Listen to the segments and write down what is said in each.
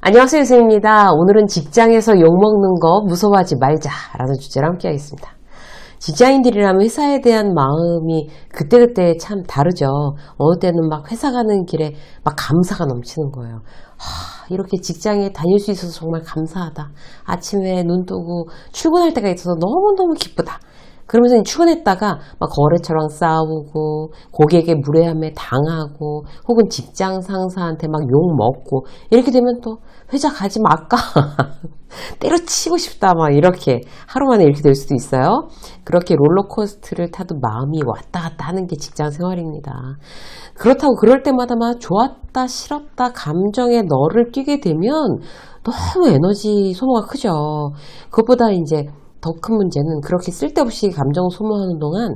안녕하세요, 선생님입니다. 오늘은 직장에서 욕먹는 거 무서워하지 말자 라는 주제로 함께 하겠습니다. 직장인들이라면 회사에 대한 마음이 그때그때 참 다르죠. 어느 때는 막 회사 가는 길에 막 감사가 넘치는 거예요. 이렇게 직장에 다닐 수 있어서 정말 감사하다. 아침에 눈 뜨고 출근할 때가 있어서 너무너무 기쁘다. 그러면서 출근했다가 막 거래처랑 싸우고 고객의 무례함에 당하고 혹은 직장 상사한테 막 욕 먹고 이렇게 되면 또 회사 가지 말까 때려치고 싶다 막 이렇게 하루 만에 이렇게 될 수도 있어요. 그렇게 롤러코스터를 타도 마음이 왔다 갔다 하는 게 직장 생활입니다. 그렇다고 그럴 때마다 막 좋았다 싫었다 감정에 너를 뛰게 되면 너무 에너지 소모가 크죠. 그것보다 이제 더 큰 문제는 그렇게 쓸데없이 감정 소모하는 동안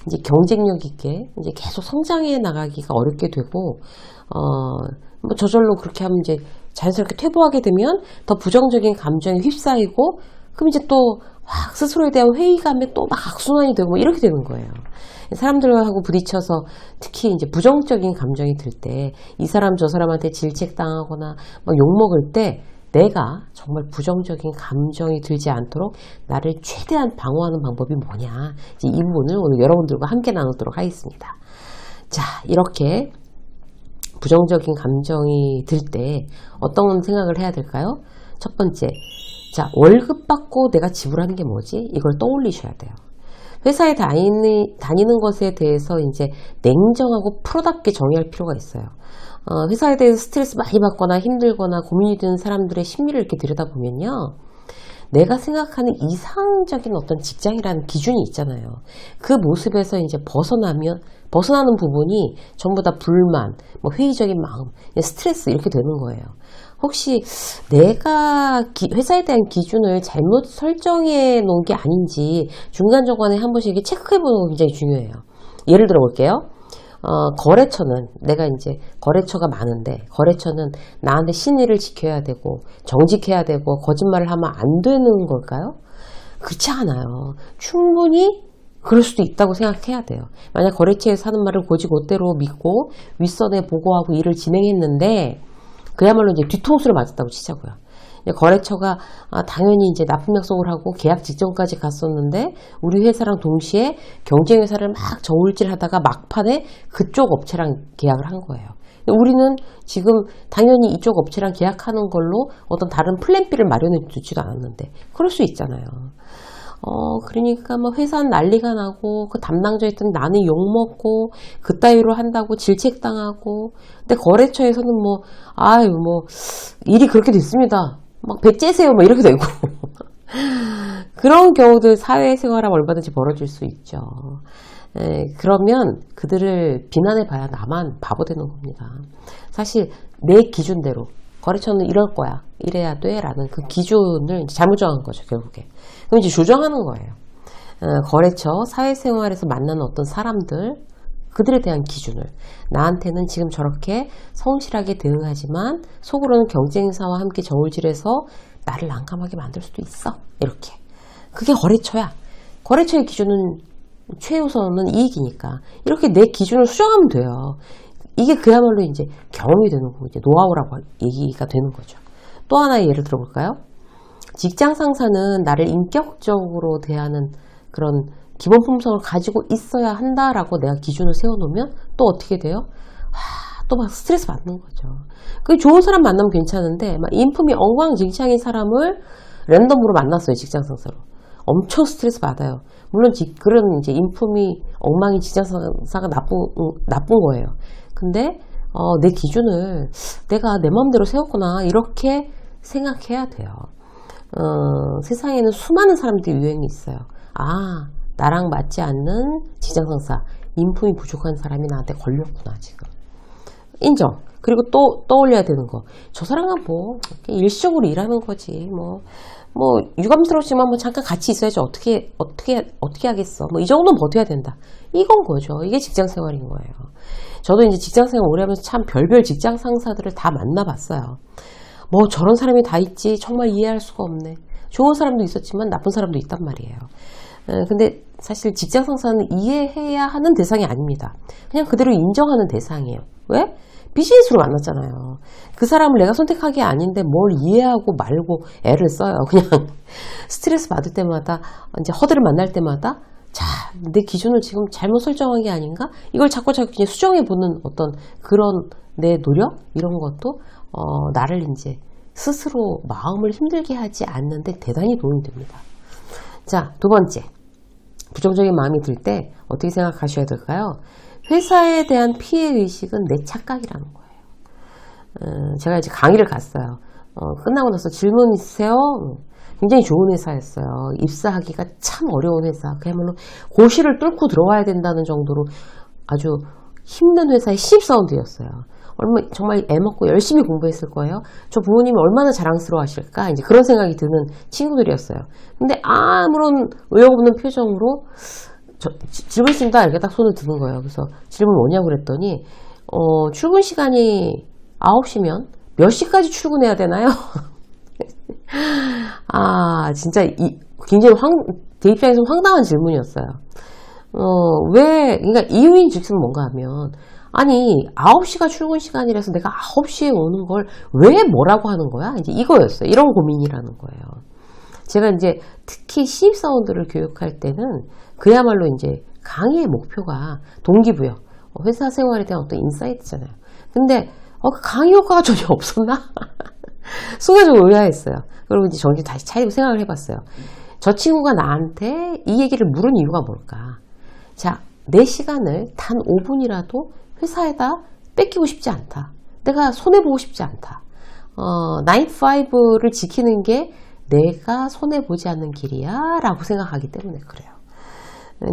이제 경쟁력 있게 이제 계속 성장해 나가기가 어렵게 되고, 뭐 저절로 그렇게 하면 이제 자연스럽게 퇴보하게 되면 더 부정적인 감정에 휩싸이고, 그럼 이제 또 확 스스로에 대한 회의감에 또 막 악순환이 되고 뭐 이렇게 되는 거예요. 사람들하고 부딪혀서 특히 이제 부정적인 감정이 들 때 이 사람 저 사람한테 질책당하거나 막 욕먹을 때 내가 정말 부정적인 감정이 들지 않도록 나를 최대한 방어하는 방법이 뭐냐. 이제 이 부분을 오늘 여러분들과 함께 나누도록 하겠습니다. 자, 이렇게 부정적인 감정이 들 때 어떤 생각을 해야 될까요? 첫 번째, 자, 월급 받고 내가 지불하는 게 뭐지? 이걸 떠올리셔야 돼요. 회사에 다니는 것에 대해서 이제 냉정하고 프로답게 정의할 필요가 있어요. 회사에 대해서 스트레스 많이 받거나 힘들거나 고민이 드는 사람들의 심리를 이렇게 들여다보면요. 내가 생각하는 이상적인 어떤 직장이라는 기준이 있잖아요. 그 모습에서 이제 벗어나는 부분이 전부 다 불만, 뭐 회의적인 마음, 스트레스 이렇게 되는 거예요. 혹시 내가 회사에 대한 기준을 잘못 설정해 놓은 게 아닌지 중간중간에 한 번씩 이렇게 체크해 보는 거 굉장히 중요해요. 예를 들어 볼게요. 거래처는 내가 이제 거래처가 많은데 거래처는 나한테 신의를 지켜야 되고 정직해야 되고 거짓말을 하면 안 되는 걸까요? 그렇지 않아요. 충분히 그럴 수도 있다고 생각해야 돼요. 만약 거래처에서 하는 말을 곧이곧대로 믿고 윗선에 보고하고 일을 진행했는데 그야말로 이제 뒤통수를 맞았다고 치자고요. 거래처가 당연히 이제 납품 약속을 하고 계약 직전까지 갔었는데 우리 회사랑 동시에 경쟁 회사를 막 저울질하다가 막판에 그쪽 업체랑 계약을 한 거예요. 우리는 지금 당연히 이쪽 업체랑 계약하는 걸로 어떤 다른 플랜 B를 마련해 두지도 않았는데 그럴 수 있잖아요. 그러니까 뭐 회사는 난리가 나고 그 담당자였던 나는 욕먹고 그따위로 한다고 질책당하고 근데 거래처에서는 일이 그렇게 됐습니다. 막 배 째세요 막 이렇게 되고 그런 경우들 사회생활하면 얼마든지 벌어질 수 있죠. 그러면 그들을 비난해 봐야 나만 바보 되는 겁니다. 사실 내 기준대로 거래처는 이럴 거야 이래야 돼 라는 그 기준을 잘못 정한 거죠 결국에. 그럼 이제 조정하는 거예요. 거래처 사회생활에서 만나는 어떤 사람들 그들에 대한 기준을 나한테는 지금 저렇게 성실하게 대응하지만 속으로는 경쟁사와 함께 저울질해서 나를 난감하게 만들 수도 있어. 이렇게. 그게 거래처야. 거래처의 기준은 최우선은 이익이니까 이렇게 내 기준을 수정하면 돼요. 이게 그야말로 이제 경험이 되는 거고 이제 노하우라고 얘기가 되는 거죠. 또 하나의 예를 들어볼까요? 직장 상사는 나를 인격적으로 대하는 그런 기본 품성을 가지고 있어야 한다라고 내가 기준을 세워놓으면 또 어떻게 돼요? 또 막 스트레스 받는 거죠. 그 좋은 사람 만나면 괜찮은데 막 인품이 엉망진창인 사람을 랜덤으로 만났어요. 직장 상사로. 엄청 스트레스 받아요. 물론 그런 이제 인품이 엉망인 직장 상사가 나쁜 거예요. 근데 내 기준을 내가 내 마음대로 세웠구나 이렇게 생각해야 돼요. 세상에는 수많은 수많은 유행이 있어요. 나랑 맞지 않는 직장 상사, 인품이 부족한 사람이 나한테 걸렸구나 지금. 인정. 그리고 또 떠올려야 되는 거. 저 사람은 뭐 일시적으로 일하는 거지. 뭐 유감스럽지만 뭐 잠깐 같이 있어야지 어떻게 하겠어. 뭐 이 정도는 버텨야 된다. 이건 거죠. 이게 직장 생활인 거예요. 저도 이제 직장 생활 오래 하면서 참 별별 직장 상사들을 다 만나봤어요. 뭐 저런 사람이 다 있지. 정말 이해할 수가 없네. 좋은 사람도 있었지만 나쁜 사람도 있단 말이에요. 근데 사실 직장 상사는 이해해야 하는 대상이 아닙니다. 그냥 그대로 인정하는 대상이에요. 왜? 비즈니스로 만났잖아요. 그 사람을 내가 선택한 게 아닌데 뭘 이해하고 말고 애를 써요. 그냥 스트레스 받을 때마다 이제 허들을 만날 때마다 자, 내 기준을 지금 잘못 설정한 게 아닌가? 이걸 자꾸 그냥 수정해보는 어떤 그런 내 노력? 이런 것도, 나를 이제 스스로 마음을 힘들게 하지 않는데 대단히 도움이 됩니다. 자, 두 번째. 부정적인 마음이 들 때 어떻게 생각하셔야 될까요? 회사에 대한 피해의식은 내 착각이라는 거예요. 제가 이제 강의를 갔어요. 끝나고 나서 질문 있으세요? 굉장히 좋은 회사였어요. 입사하기가 참 어려운 회사. 그야말로 고시를 뚫고 들어와야 된다는 정도로 아주 힘든 회사의 신입사원들이었어요. 정말 애먹고 열심히 공부했을 거예요. 저 부모님이 얼마나 자랑스러워 하실까? 이제 그런 생각이 드는 친구들이었어요. 근데 아무런 의욕 없는 표정으로 질문 있습니다. 이렇게 딱 손을 드는 거예요. 그래서 질문 뭐냐고 그랬더니, 출근 시간이 9시면 몇 시까지 출근해야 되나요? 진짜 굉장히 제 입장에서 황당한 질문이었어요. 그러니까 이유인 즉슨 뭔가 하면, 아니, 9시가 출근 시간이라서 내가 9시에 오는 걸 왜 뭐라고 하는 거야? 이제 이거였어요. 이런 고민이라는 거예요. 제가 이제 특히 신입사원들을 교육할 때는 그야말로 이제 강의의 목표가 동기부여, 회사 생활에 대한 어떤 인사이트잖아요. 근데, 그 강의 효과가 전혀 없었나? 순간적으로 의아했어요. 그리고 이제 정신 다시 차리고 생각을 해봤어요. 저 친구가 나한테 이 얘기를 물은 이유가 뭘까? 자, 내 시간을 단 5분이라도 회사에다 뺏기고 싶지 않다. 내가 손해보고 싶지 않다. 9to5를 지키는 게 내가 손해보지 않는 길이야 라고 생각하기 때문에 그래요.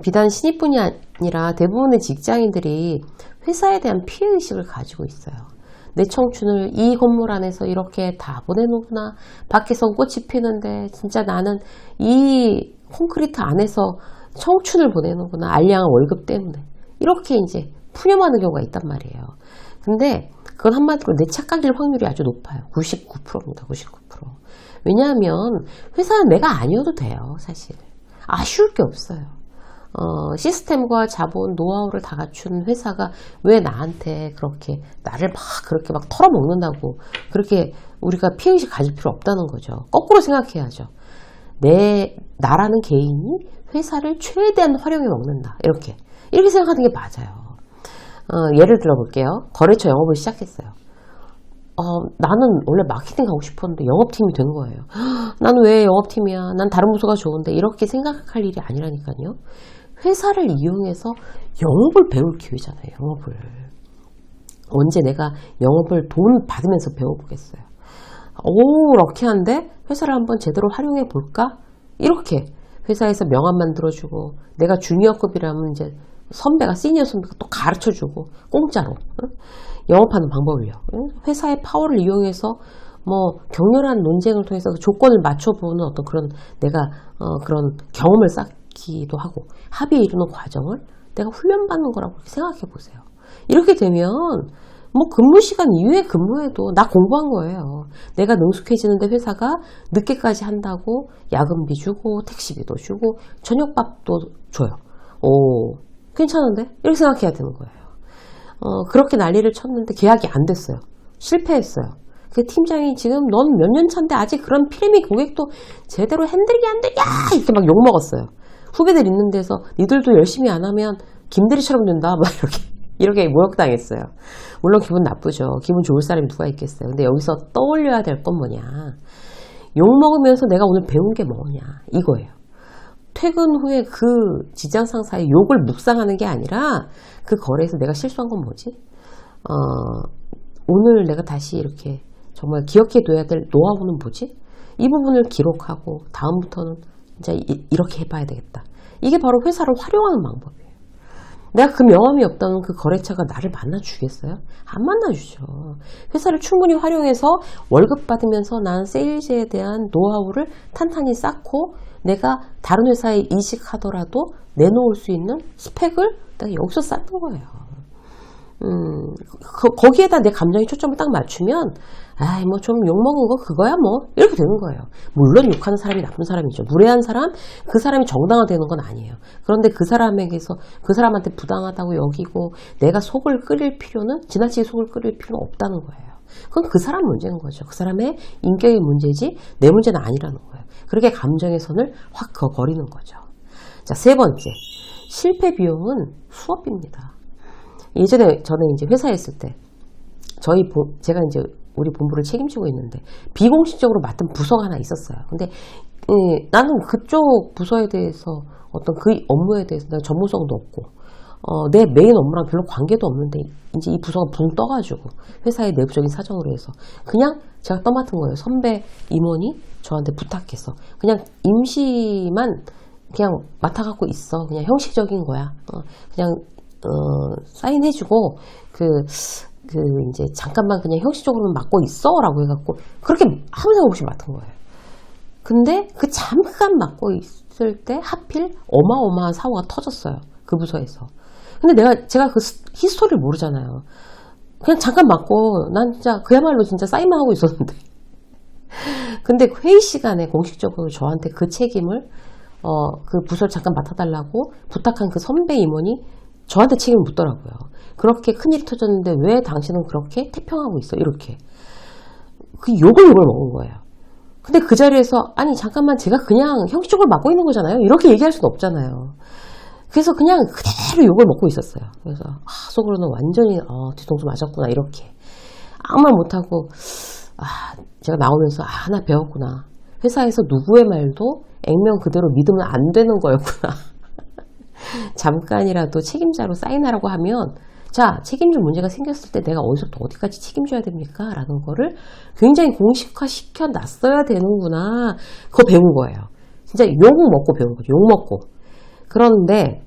비단 신입뿐이 아니라 대부분의 직장인들이 회사에 대한 피해의식을 가지고 있어요. 내 청춘을 이 건물 안에서 이렇게 다 보내는구나. 밖에선 꽃이 피는데 진짜 나는 이 콘크리트 안에서 청춘을 보내는구나. 알량한 월급 때문에. 이렇게 이제 푸념하는 경우가 있단 말이에요. 근데 그건 한마디로 내 착각일 확률이 아주 높아요. 99%입니다. 99%. 왜냐하면 회사는 내가 아니어도 돼요. 사실. 아쉬울 게 없어요. 시스템과 자본, 노하우를 다 갖춘 회사가 왜 나한테 그렇게 나를 그렇게 막 털어먹는다고 그렇게 우리가 피해의식 가질 필요 없다는 거죠. 거꾸로 생각해야죠. 나라는 개인이 회사를 최대한 활용해 먹는다. 이렇게 생각하는 게 맞아요. 예를 들어 볼게요. 거래처 영업을 시작했어요. 나는 원래 마케팅 가고 싶었는데 영업팀이 된 거예요. 나는 왜 영업팀이야? 난 다른 부서가 좋은데 이렇게 생각할 일이 아니라니까요. 회사를 이용해서 영업을 배울 기회잖아요. 영업을. 언제 내가 영업을 돈 받으면서 배워보겠어요. 오, 럭키한데 회사를 한번 제대로 활용해 볼까? 이렇게 회사에서 명함 만들어주고 내가 주니어급이라면 이제 선배가 시니어 선배가 또 가르쳐주고 공짜로 영업하는 방법을요. 회사의 파워를 이용해서 뭐 격렬한 논쟁을 통해서 그 조건을 맞춰보는 어떤 그런 내가 그런 경험을 쌓기도 하고 합의에 이르는 과정을 내가 훈련받는 거라고 생각해 보세요. 이렇게 되면 뭐 근무 시간 이후에 근무해도 나 공부한 거예요. 내가 능숙해지는데 회사가 늦게까지 한다고 야근비 주고 택시비도 주고 저녁밥도 줘요. 오, 괜찮은데? 이렇게 생각해야 되는 거예요. 그렇게 난리를 쳤는데 계약이 안 됐어요. 실패했어요. 그 팀장이 지금 넌 몇 년 차인데 아직 그런 피라미드 고객도 제대로 핸들이 안 되냐 이렇게 막 욕먹었어요. 후배들 있는 데서 니들도 열심히 안 하면 김대리처럼 된다 막 이렇게 모욕당했어요. 물론 기분 나쁘죠. 기분 좋을 사람이 누가 있겠어요. 근데 여기서 떠올려야 될 건 뭐냐. 욕먹으면서 내가 오늘 배운 게 뭐냐 이거예요. 퇴근 후에 그 직장 상사의 욕을 묵상하는 게 아니라 그 거래에서 내가 실수한 건 뭐지? 오늘 내가 다시 이렇게 정말 기억해둬야 될 노하우는 뭐지? 이 부분을 기록하고 다음부터는 진짜 이렇게 해봐야 되겠다. 이게 바로 회사를 활용하는 방법이에요. 내가 그 명함이 없다면 그 거래처가 나를 만나주겠어요? 안 만나주죠. 회사를 충분히 활용해서 월급 받으면서 난 세일즈에 대한 노하우를 탄탄히 쌓고 내가 다른 회사에 이직하더라도 내놓을 수 있는 스펙을 내가 여기서 쌓는 거예요. 거기에다 내 감정의 초점을 딱 맞추면, 아이, 뭐 좀 욕먹은 거 그거야 뭐. 이렇게 되는 거예요. 물론 욕하는 사람이 나쁜 사람이죠. 무례한 사람, 그 사람이 정당화되는 건 아니에요. 그런데 그 사람에게서 그 사람한테 부당하다고 여기고 내가 속을 끓일 필요는, 지나치게 속을 끓일 필요는 없다는 거예요. 그건 그 사람 문제인 거죠. 그 사람의 인격의 문제지 내 문제는 아니라는 거예요. 그렇게 감정의 선을 확 그어버리는 거죠. 자, 세 번째. 실패 비용은 수업입니다. 예전에 저는 이제 회사에 있을 때 제가 이제 우리 본부를 책임지고 있는데 비공식적으로 맡은 부서가 하나 있었어요. 근데 나는 그쪽 부서에 대해서 어떤 그 업무에 대해서 내가 전문성도 없고 내 메인 업무랑 별로 관계도 없는데 이제 이 부서가 붕 떠가지고 회사의 내부적인 사정으로 해서 그냥 제가 떠맡은 거예요. 선배 임원이 저한테 부탁해서 그냥 임시만 그냥 맡아갖고 있어. 그냥 형식적인 거야. 그냥 사인해주고 이제 잠깐만 그냥 형식적으로는 맡고 있어라고 해갖고 그렇게 아무 생각 없이 맡은 거예요. 근데 그 잠깐 맡고 있을 때 하필 어마어마한 사고가 터졌어요. 그 부서에서. 근데 제가 그 히스토리를 모르잖아요. 그냥 잠깐 맡고 난 진짜 그야말로 진짜 사인만 하고 있었는데. 근데 회의 시간에 공식적으로 저한테 그 책임을 그 부서를 잠깐 맡아달라고 부탁한 그 선배 임원이 저한테 책임을 묻더라고요. 그렇게 큰일이 터졌는데 왜 당신은 그렇게 태평하고 있어? 이렇게. 그 욕을 먹은 거예요. 근데 그 자리에서 아니 잠깐만 제가 그냥 형식적으로 맡고 있는 거잖아요. 이렇게 얘기할 수는 없잖아요. 그래서 그냥 그대로 욕을 먹고 있었어요. 그래서 속으로는 완전히 뒤통수 맞았구나 이렇게. 아무 말 못하고 제가 나오면서 나 배웠구나. 회사에서 누구의 말도 액면 그대로 믿으면 안 되는 거였구나. 잠깐이라도 책임자로 사인하라고 하면 자, 책임질 문제가 생겼을 때 내가 어디서부터 어디까지 책임져야 됩니까? 라는 거를 굉장히 공식화 시켜놨어야 되는구나. 그거 배운 거예요. 진짜 욕 먹고 배운 거죠. 욕 먹고. 그런데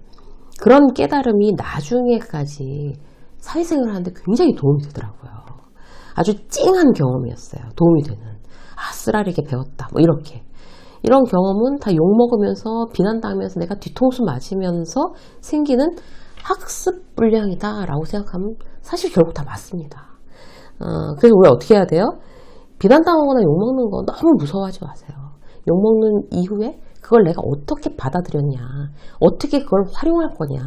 그런 깨달음이 나중에까지 사회생활을 하는데 굉장히 도움이 되더라고요. 아주 찡한 경험이었어요. 도움이 되는. 쓰라리게 배웠다. 뭐 이렇게. 이런 경험은 다 욕먹으면서 비난당하면서 내가 뒤통수 맞으면서 생기는 학습 불량이다 라고 생각하면 사실 결국 다 맞습니다. 그래서 우리 어떻게 해야 돼요? 비난당하거나 욕먹는 거 너무 무서워하지 마세요. 욕먹는 이후에 그걸 내가 어떻게 받아들였냐, 어떻게 그걸 활용할 거냐,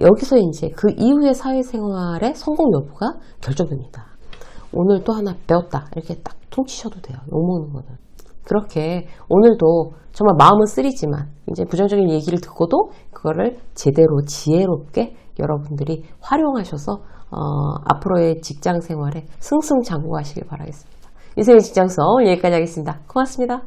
여기서 이제 그 이후의 사회생활의 성공 여부가 결정됩니다. 오늘 또 하나 배웠다 이렇게 딱 퉁치셔도 돼요. 욕먹는 거는. 그렇게 오늘도 정말 마음은 쓰리지만 이제 부정적인 얘기를 듣고도 그거를 제대로 지혜롭게 여러분들이 활용하셔서 앞으로의 직장 생활에 승승장구하시길 바라겠습니다. 이세의 직장성 여기까지 하겠습니다. 고맙습니다.